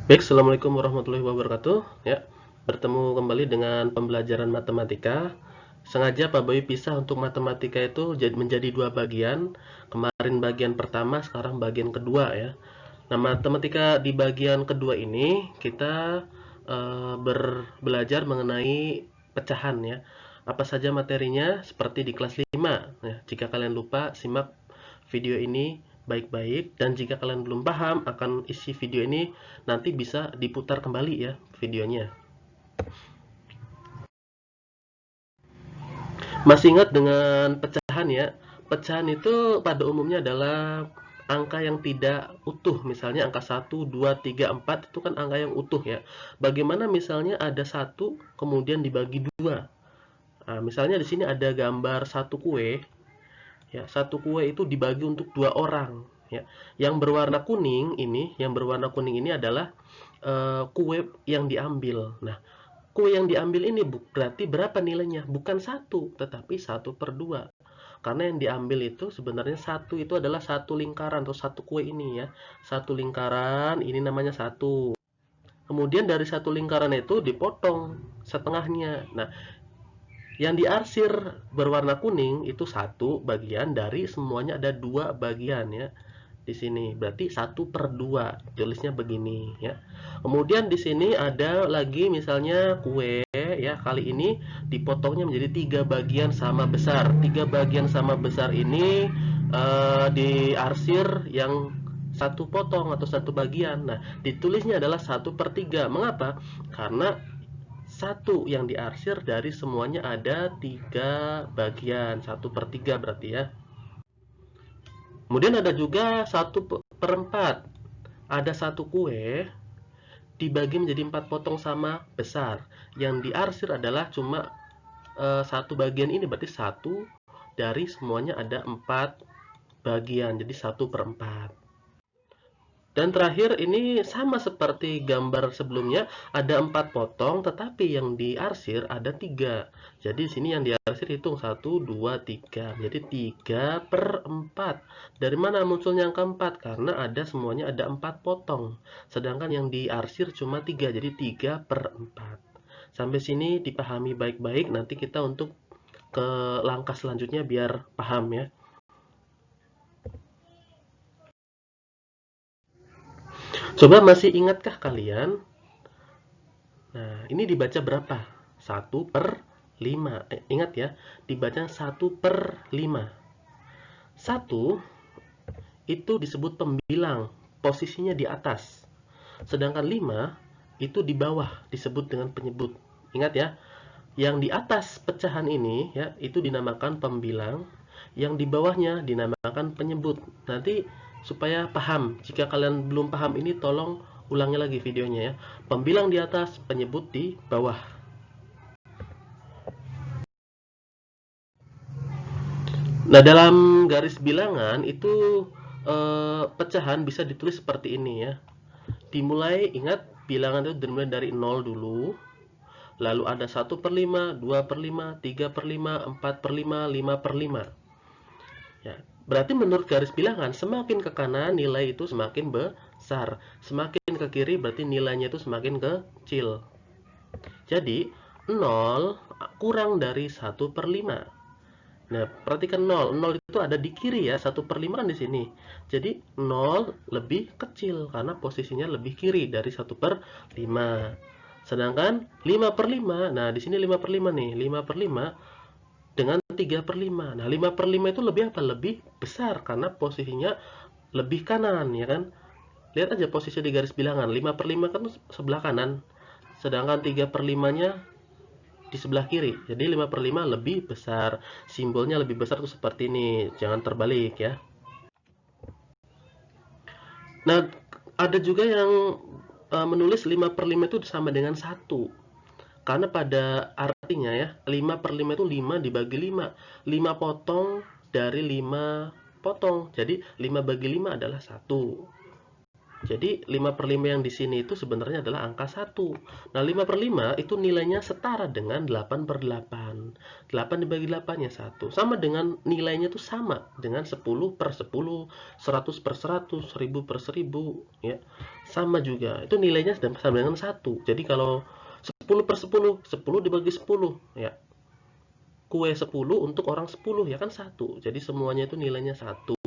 Baik, Assalamualaikum warahmatullahi wabarakatuh. Ya, bertemu kembali dengan pembelajaran matematika. Sengaja Pak Boy pisah untuk matematika itu menjadi dua bagian. Kemarin bagian pertama, sekarang bagian kedua ya. Nah, matematika di bagian kedua ini kita belajar mengenai pecahan ya. Apa saja materinya seperti di kelas 5. Ya, jika kalian lupa, simak video ini baik-baik, dan jika kalian belum paham akan isi video ini, nanti bisa diputar kembali ya videonya. Masih ingat dengan pecahan ya? Pecahan itu pada umumnya adalah angka yang tidak utuh. Misalnya angka 1, 2, 3, 4 itu kan angka yang utuh ya. Bagaimana misalnya ada satu kemudian dibagi dua. Nah, misalnya di sini ada gambar satu kue ya. Satu kue itu dibagi untuk dua orang ya. Yang berwarna kuning ini adalah kue yang diambil. Nah, kue yang diambil ini berarti berapa nilainya? Bukan satu, tetapi 1/2. Karena yang diambil itu sebenarnya satu, itu adalah satu lingkaran atau satu kue ini ya. Satu lingkaran, ini namanya satu. Kemudian dari satu lingkaran itu dipotong setengahnya. Nah, yang diarsir berwarna kuning itu satu bagian dari semuanya ada dua bagian ya. Di sini berarti 1/2, tulisnya begini ya. Kemudian di sini ada lagi misalnya kue ya, kali ini dipotongnya menjadi tiga bagian sama besar. Tiga bagian sama besar ini diarsir yang satu potong atau satu bagian. Nah, ditulisnya adalah 1/3. Mengapa? Karena satu yang diarsir dari semuanya ada tiga bagian, 1/3 berarti ya. Kemudian ada juga 1/4. Ada satu kue dibagi menjadi 4 potong sama besar. Yang diarsir adalah cuma satu bagian ini, berarti satu dari semuanya ada 4 bagian, jadi 1/4. Dan terakhir ini sama seperti gambar sebelumnya, ada 4 potong, tetapi yang diarsir ada 3. Jadi sini yang diarsir hitung 1, 2, 3. Jadi 3/4. Dari mana munculnya angka 4? Karena ada semuanya ada 4 potong. Sedangkan yang diarsir cuma 3, jadi 3/4. Sampai sini dipahami baik-baik, nanti kita untuk ke langkah selanjutnya biar paham ya. Coba masih ingatkah kalian? Nah, ini dibaca berapa? 1/5. Ingat ya, dibaca 1/5. 1 itu disebut pembilang, posisinya di atas. Sedangkan 5 itu di bawah, disebut dengan penyebut. Ingat ya, yang di atas pecahan ini ya, itu dinamakan pembilang, yang di bawahnya dinamakan penyebut. Nanti supaya paham, jika kalian belum paham ini tolong ulangi lagi videonya ya. Pembilang di atas, penyebut di bawah. Nah, dalam garis bilangan itu pecahan bisa ditulis seperti ini ya. Dimulai, ingat bilangan itu dimulai dari 0 dulu. Lalu ada 1/5, 2/5, 3/5, 4/5, 5/5. Ya, berarti menurut garis bilangan semakin ke kanan nilai itu semakin besar, semakin ke kiri berarti nilainya itu semakin kecil. Jadi 0 kurang dari 1/5. Nah, perhatikan 0. 0 itu ada di kiri ya, 1/5 kan di sini. Jadi 0 lebih kecil karena posisinya lebih kiri dari 1/5. Sedangkan 5/5, nah di sini 5/5 nih, 5/5 dengan 3/5. Nah, 5/5 itu lebih apa? Lebih besar karena posisinya lebih kanan ya kan? Lihat aja posisi di garis bilangan. 5/5 kan sebelah kanan. Sedangkan 3/5-nya di sebelah kiri. Jadi 5/5 lebih besar. Simbolnya lebih besar tuh seperti ini. Jangan terbalik ya. Nah, ada juga yang menulis 5/5 itu sama dengan 1. Karena pada artinya ya, 5/5 itu 5 dibagi 5. 5 potong dari 5 potong. Jadi 5 bagi 5 adalah 1. Jadi 5/5 yang di sini itu sebenarnya adalah angka 1. Nah, 5/5 itu nilainya setara dengan 8/8. 8 dibagi 8 ya 1. Sama dengan nilainya itu sama dengan 10/10, 100/100, 1000/1000 ya. Sama juga. Itu nilainya sama dengan 1. Jadi kalau 10/10, 10 dibagi 10 ya. Kue 10 untuk orang 10 ya kan 1. Jadi semuanya itu nilainya 1.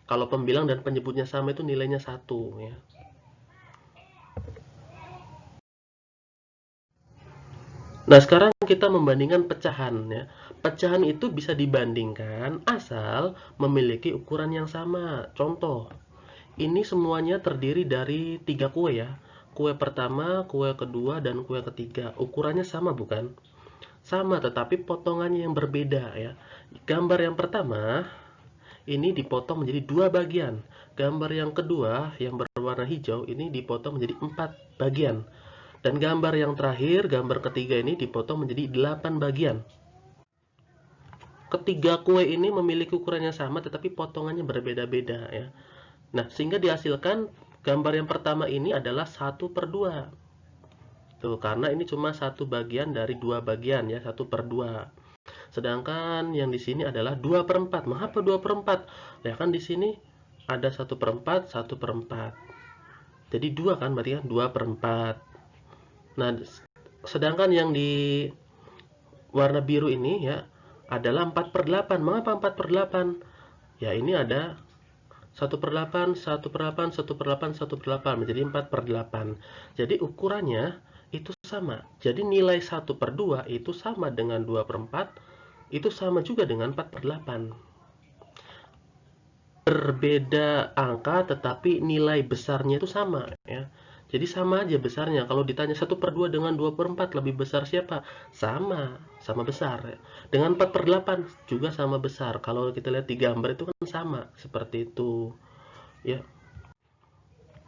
Kalau pembilang dan penyebutnya sama itu nilainya 1 ya. Nah, sekarang kita membandingkan pecahan ya. Pecahan itu bisa dibandingkan asal memiliki ukuran yang sama. Contoh, ini semuanya terdiri dari 3 kue ya. Kue pertama, kue kedua, dan kue ketiga. Ukurannya sama bukan? Sama, tetapi potongannya yang berbeda ya. Gambar yang pertama ini dipotong menjadi 2 bagian. Gambar yang kedua yang berwarna hijau ini dipotong menjadi 4 bagian. Dan gambar yang terakhir, gambar ketiga ini dipotong menjadi 8 bagian. Ketiga kue ini memiliki ukuran yang sama tetapi potongannya berbeda-beda ya. Nah, sehingga dihasilkan gambar yang pertama ini adalah 1/2. Tuh, karena ini cuma satu bagian dari 2 bagian ya, 1/2. Sedangkan yang di sini adalah 2/4. Mengapa 2/4? Ya kan di sini ada 1/4, 1/4. Jadi 2 kan berarti kan 2/4. Nah, sedangkan yang di warna biru ini ya adalah 4/8. Mengapa 4/8? Ya ini ada 1/8, 1/8, 1/8, 1/8 menjadi 4/8. Jadi ukurannya itu sama. Jadi nilai 1/2 itu sama dengan 2/4, itu sama juga dengan 4/8. Berbeda angka tetapi nilai besarnya itu sama ya. Jadi sama aja besarnya. Kalau ditanya 1/2 dengan 2/4 lebih besar siapa? Sama besar ya. Dengan 4/8 juga sama besar. Kalau kita lihat di gambar itu kan sama seperti itu ya.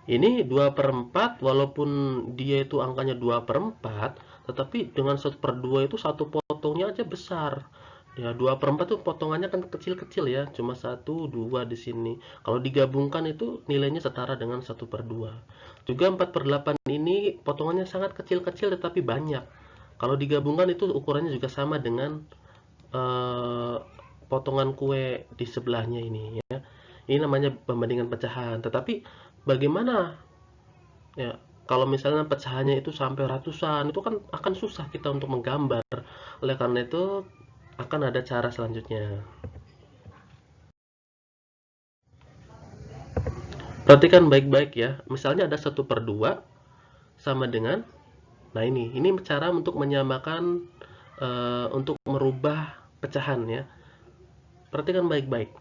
Ini 2/4 walaupun dia itu angkanya 2/4 tetapi dengan 1/2 itu satu potongnya aja besar. Ya, 2/4 tuh potongannya kan kecil-kecil ya, cuma 1, 2 di sini. Kalau digabungkan itu nilainya setara dengan 1/2. Juga 4/8 ini potongannya sangat kecil-kecil tetapi banyak. Kalau digabungkan itu ukurannya juga sama dengan eh, potongan kue di sebelahnya ini ya. Ini namanya pembandingan pecahan. Tetapi bagaimana ya kalau misalnya pecahannya itu sampai ratusan, itu kan akan susah kita untuk menggambar. Oleh karena itu akan ada cara selanjutnya. Perhatikan baik-baik ya. Misalnya ada 1/2 sama dengan, nah ini cara untuk menyamakan, untuk merubah pecahan ya. Perhatikan baik-baik.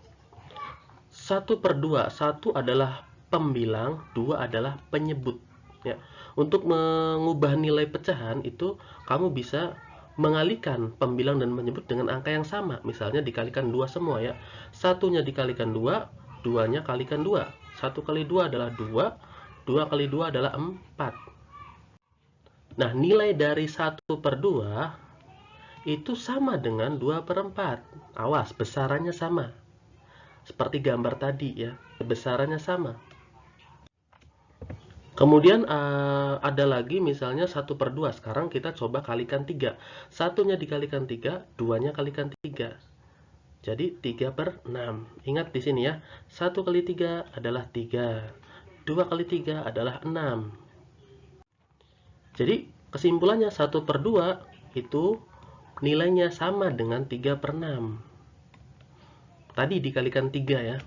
1/2, 1 adalah pembilang, 2 adalah penyebut ya. Untuk mengubah nilai pecahan itu kamu bisa mengalihkan pembilang dan penyebut dengan angka yang sama. Misalnya dikalikan 2 semua ya. Satunya dikalikan 2, duanya kalikan 2. 1 kali 2 adalah 2, 2 kali 2 adalah 4. Nah, nilai dari 1/2 itu sama dengan 2/4. Awas, besarannya sama. Seperti gambar tadi ya, besarannya sama. Kemudian ada lagi misalnya 1/2. Sekarang kita coba kalikan 3. Satunya dikalikan 3, duanya kalikan 3. Jadi 3/6. Ingat di sini ya, 1 kali 3 adalah 3. 2 kali 3 adalah 6. Jadi kesimpulannya 1/2 itu nilainya sama dengan 3/6. Tadi dikalikan 3 ya.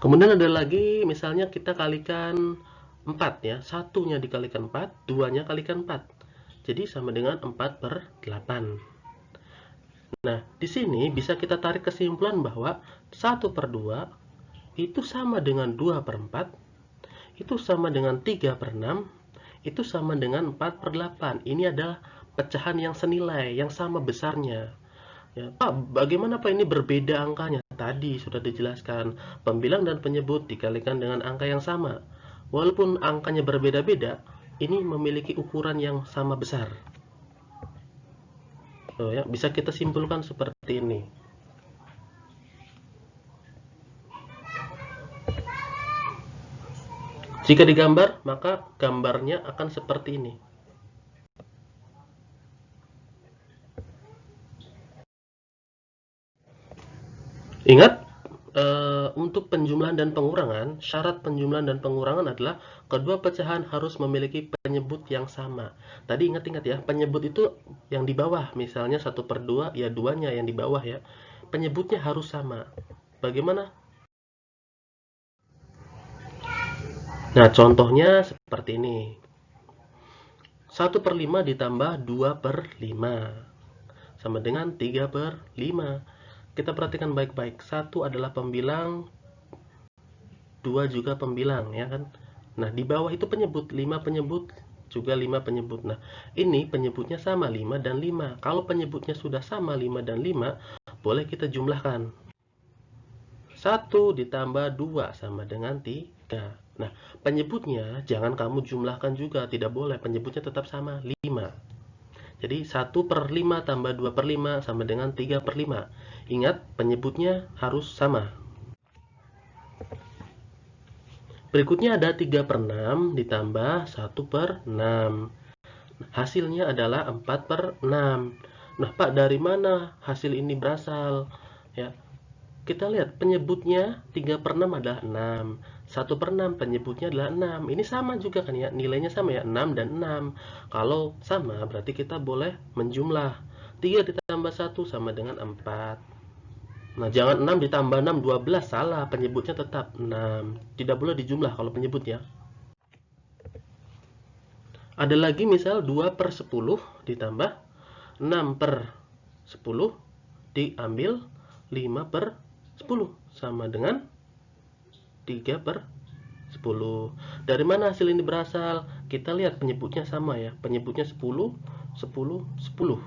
Kemudian ada lagi misalnya kita kalikan 4 ya. Satunya dikalikan 4, duanya kalikan 4. Jadi sama dengan 4/8. Nah, di sini bisa kita tarik kesimpulan bahwa 1/2 itu sama dengan 2/4, itu sama dengan 3/6, itu sama dengan 4/8. Ini adalah pecahan yang senilai, yang sama besarnya. Ya, Pak, bagaimana Pak ini berbeda angkanya? Tadi sudah dijelaskan, pembilang dan penyebut dikalikan dengan angka yang sama. Walaupun angkanya berbeda-beda, ini memiliki ukuran yang sama besar. So, ya, bisa kita simpulkan seperti ini. Jika digambar, maka gambarnya akan seperti ini. Ingat, untuk penjumlahan dan pengurangan, syarat penjumlahan dan pengurangan adalah kedua pecahan harus memiliki penyebut yang sama. Tadi ingat-ingat ya, penyebut itu yang di bawah, misalnya 1/2, ya duanya yang di bawah ya. Penyebutnya harus sama. Bagaimana? Nah, contohnya seperti ini. 1/5 ditambah 2/5 sama dengan 3/5. Kita perhatikan baik-baik. 1 adalah pembilang, 2 juga pembilang, ya kan? Nah, di bawah itu penyebut, 5 penyebut, juga 5 penyebut. Nah, ini penyebutnya sama, 5 dan 5. Kalau penyebutnya sudah sama, 5 dan 5, boleh kita jumlahkan. 1 ditambah 2 sama dengan 3. Nah, penyebutnya jangan kamu jumlahkan juga, tidak boleh. Penyebutnya tetap sama, 5. Jadi 1/5 tambah 2/5 sama dengan 3/5. Ingat, penyebutnya harus sama. Berikutnya ada 3/6 ditambah 1/6. Hasilnya adalah 4/6. Nah, Pak, dari mana hasil ini berasal? Ya, kita lihat penyebutnya 3/6 adalah 6. 1/6 penyebutnya adalah 6. Ini sama juga kan ya, nilainya sama ya, 6 dan 6. Kalau sama berarti kita boleh menjumlah. 3 ditambah 1 sama dengan 4. Nah, jangan 6 ditambah 6, 12, salah. Penyebutnya tetap 6. Tidak boleh dijumlah kalau penyebutnya. Ada lagi misal 2/10 ditambah 6/10 diambil 5/10 sama dengan 3/10. Dari mana hasil ini berasal? Kita lihat penyebutnya sama ya. Penyebutnya 10, 10, 10.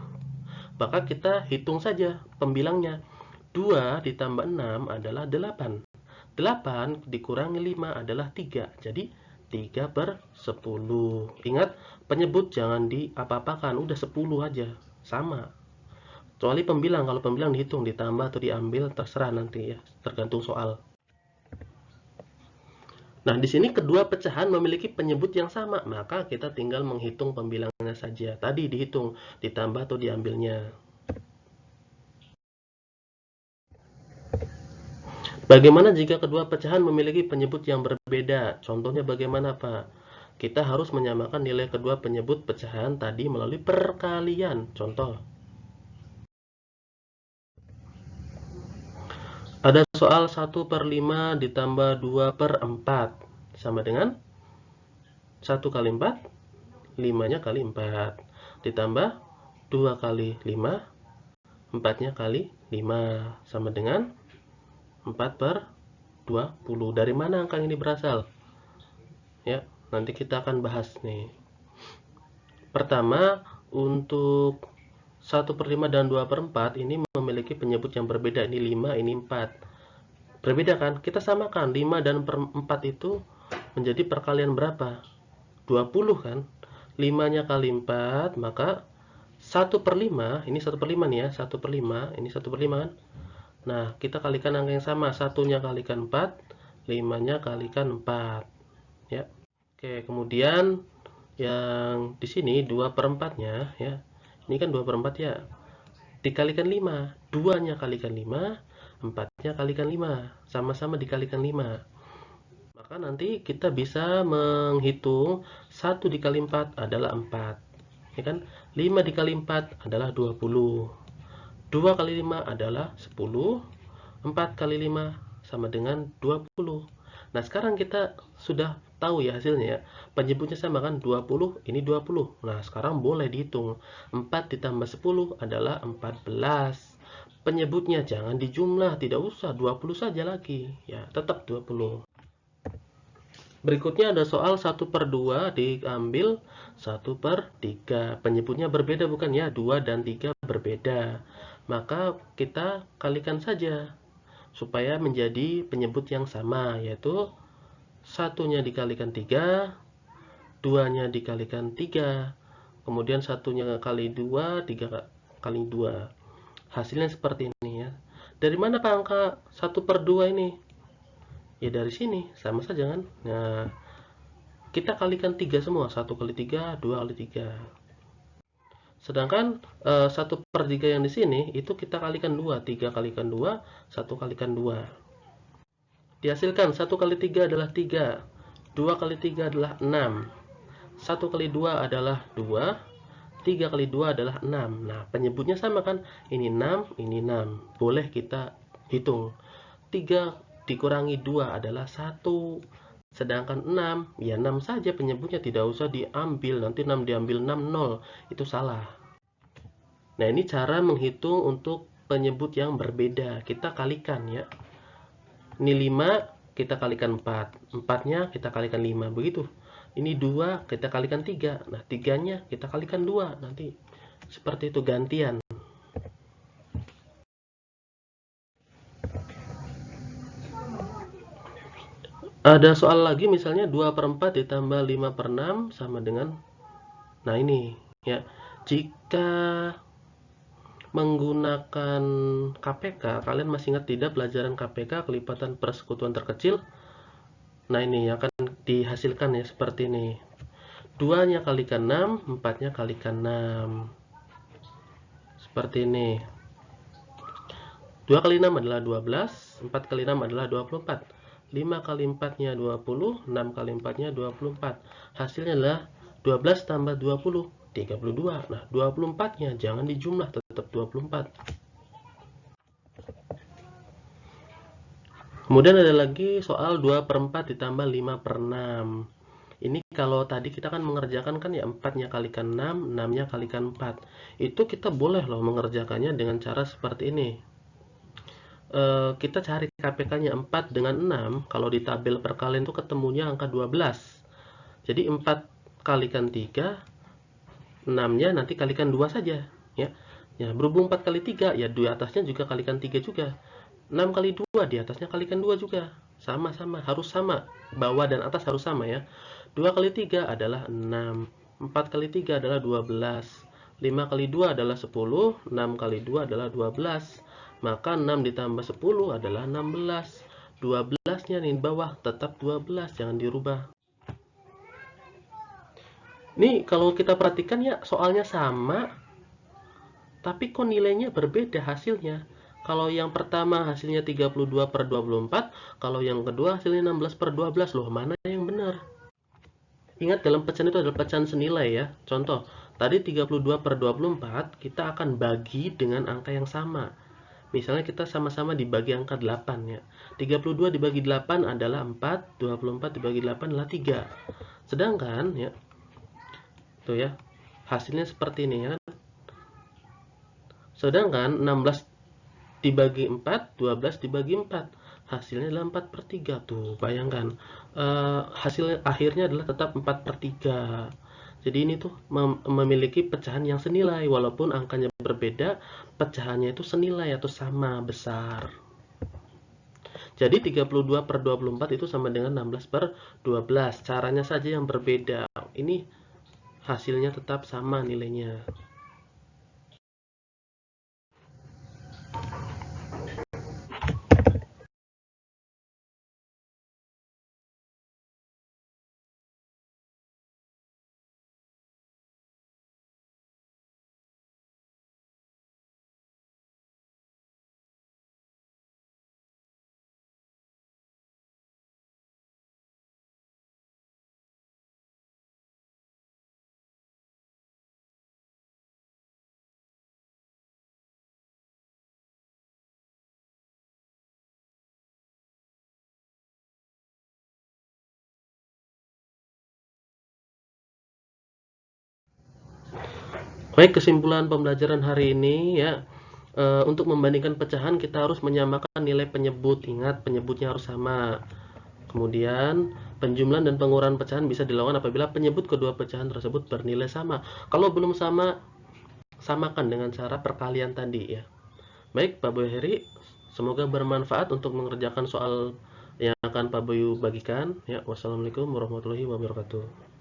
Maka kita hitung saja pembilangnya. 2 ditambah 6 adalah 8. 8 dikurangi 5 adalah 3. Jadi 3/10. Ingat, penyebut jangan diapa-apakan. Udah 10 aja. Sama. Kecuali pembilang. Kalau pembilang dihitung, ditambah atau diambil, terserah nanti ya. Tergantung soal. Nah, di sini kedua pecahan memiliki penyebut yang sama. Maka kita tinggal menghitung pembilangnya saja. Tadi dihitung, ditambah atau diambilnya. Bagaimana jika kedua pecahan memiliki penyebut yang berbeda? Contohnya bagaimana, Pak? Kita harus menyamakan nilai kedua penyebut pecahan tadi melalui perkalian. Contoh. Ada soal 1/5 ditambah 2/4. Sama dengan 1 kali 4, 5-nya kali 4. Ditambah 2 kali 5, 4-nya kali 5. Sama dengan 4/20. Dari mana angka ini berasal? Ya, nanti kita akan bahas nih. Pertama, untuk 1/5 dan 2/4 ini memiliki penyebut yang berbeda. Ini 5, ini 4. Berbeda kan? Kita samakan 5 dan 4 itu menjadi perkalian berapa? 20 kan? 5-nya kali 4, maka 1/5, ini 1/5 nih ya, 1/5, ini 1/5 kan? Nah, kita kalikan angka yang sama, 1-nya kalikan 4, 5-nya kalikan 4. Ya. Oke, kemudian yang di sini 2/4-nya ya. Ini kan 2/4 ya. Dikalikan 5, 2-nya kalikan 5, 4-nya kalikan 5. Sama-sama dikalikan 5. Maka nanti kita bisa menghitung 1 dikali 4 adalah 4. Ya kan? 5 dikali 4 adalah 20. 2 kali 5 adalah 10, 4 kali 5 sama dengan 20. Nah, sekarang kita sudah tahu ya hasilnya ya. Penyebutnya sama kan, 20, ini 20. Nah, sekarang boleh dihitung. 4 ditambah 10 adalah 14. Penyebutnya jangan dijumlah, tidak usah, 20 saja lagi. Ya, tetap 20. Berikutnya ada soal 1/2 diambil 1/3. Penyebutnya berbeda bukan ya? 2 dan 3 berbeda. Maka kita kalikan saja supaya menjadi penyebut yang sama, yaitu 1-nya dikalikan 3, 2-nya dikalikan 3, kemudian 1-nya kali 2, 3 kali 2. Hasilnya seperti ini ya. Dari mana Pak angka 1/2 ini? Ya dari sini, sama saja kan? Nah, kita kalikan 3 semua, 1 kali 3, 2 kali 3. Sedangkan 1/3 yang di sini itu kita kalikan 2, 3 kalikan 2, 1 kalikan 2. Dihasilkan 1 kali 3 adalah 3, 2 kali 3 adalah 6, 1 kali 2 adalah 2, 3 kali 2 adalah 6. Nah, penyebutnya sama kan? Ini 6, ini 6. Boleh kita hitung. 3 dikurangi 2 adalah 1. Sedangkan 6, ya 6 saja penyebutnya, tidak usah diambil. Nanti 6 diambil 6, 0. Itu salah. Nah, ini cara menghitung untuk penyebut yang berbeda. Kita kalikan ya. Ini 5, kita kalikan 4. 4-nya kita kalikan 5. Begitu. Ini 2, kita kalikan 3. Nah, 3-nya kita kalikan 2. Nanti seperti itu gantian. Ada soal lagi misalnya 2/4 ditambah 5/6 sama dengan, nah ini ya, jika menggunakan KPK, kalian masih ingat tidak pelajaran KPK, kelipatan persekutuan terkecil? Nah ini akan dihasilkan ya seperti ini. 2-nya kalikan 6, 4-nya kalikan 6. Seperti ini. 2 kali 6 adalah 12, 4 kali 6 adalah 24. 5 kali 4-nya 20, 6 kali 4-nya 24. Hasilnya adalah 12 tambah 20, 32. Nah, 24-nya jangan dijumlah, tetap 24. Kemudian ada lagi soal 2/4 ditambah 5/6. Ini kalau tadi kita kan mengerjakan kan ya 4-nya kalikan 6, 6-nya kalikan 4. Itu kita boleh loh mengerjakannya dengan cara seperti ini. Kita cari KPK-nya 4 dengan 6, kalau di tabel perkalian itu ketemunya angka 12. Jadi 4 kalikan 3, 6-nya nanti kalikan 2 saja ya. Ya, berhubung 4 kali 3 ya di atasnya juga kalikan 3 juga. 6 kali 2 di atasnya kalikan 2 juga. Sama-sama, harus sama. Bawah dan atas harus sama ya. 2 kali 3 adalah 6. 4 kali 3 adalah 12. 5 kali 2 adalah 10. 6 kali 2 adalah 12. Maka 6 ditambah 10 adalah 16. 12-nya di bawah tetap 12, jangan dirubah. Nih kalau kita perhatikan ya soalnya sama, tapi kok nilainya berbeda hasilnya. Kalau yang pertama hasilnya 32/24, kalau yang kedua hasilnya 16/12. Loh, mana yang benar? Ingat dalam pecahan itu adalah pecahan senilai ya. Contoh, tadi 32/24 kita akan bagi dengan angka yang sama. Misalnya kita sama-sama dibagi angka 8 ya. 32 dibagi 8 adalah 4, 24 dibagi 8 adalah 3. Sedangkan ya, tuh ya, hasilnya seperti ini ya. Sedangkan 16 dibagi 4, 12 dibagi 4. Hasilnya adalah 4/3. Tuh, bayangkan. Hasil akhirnya adalah tetap 4/3. Jadi ini tuh memiliki pecahan yang senilai. Walaupun angkanya berbeda, pecahannya itu senilai atau sama besar. Jadi 32/24 itu sama dengan 16/12. Caranya saja yang berbeda. Ini hasilnya tetap sama nilainya. Baik, kesimpulan pembelajaran hari ini ya, untuk membandingkan pecahan kita harus menyamakan nilai penyebut. Ingat, penyebutnya harus sama. Kemudian penjumlahan dan pengurangan pecahan bisa dilakukan apabila penyebut kedua pecahan tersebut bernilai sama. Kalau belum sama, samakan dengan cara perkalian tadi ya. Baik, Pak Boy Heri, semoga bermanfaat untuk mengerjakan soal yang akan Pak Boy bagikan ya. Wassalamualaikum warahmatullahi wabarakatuh.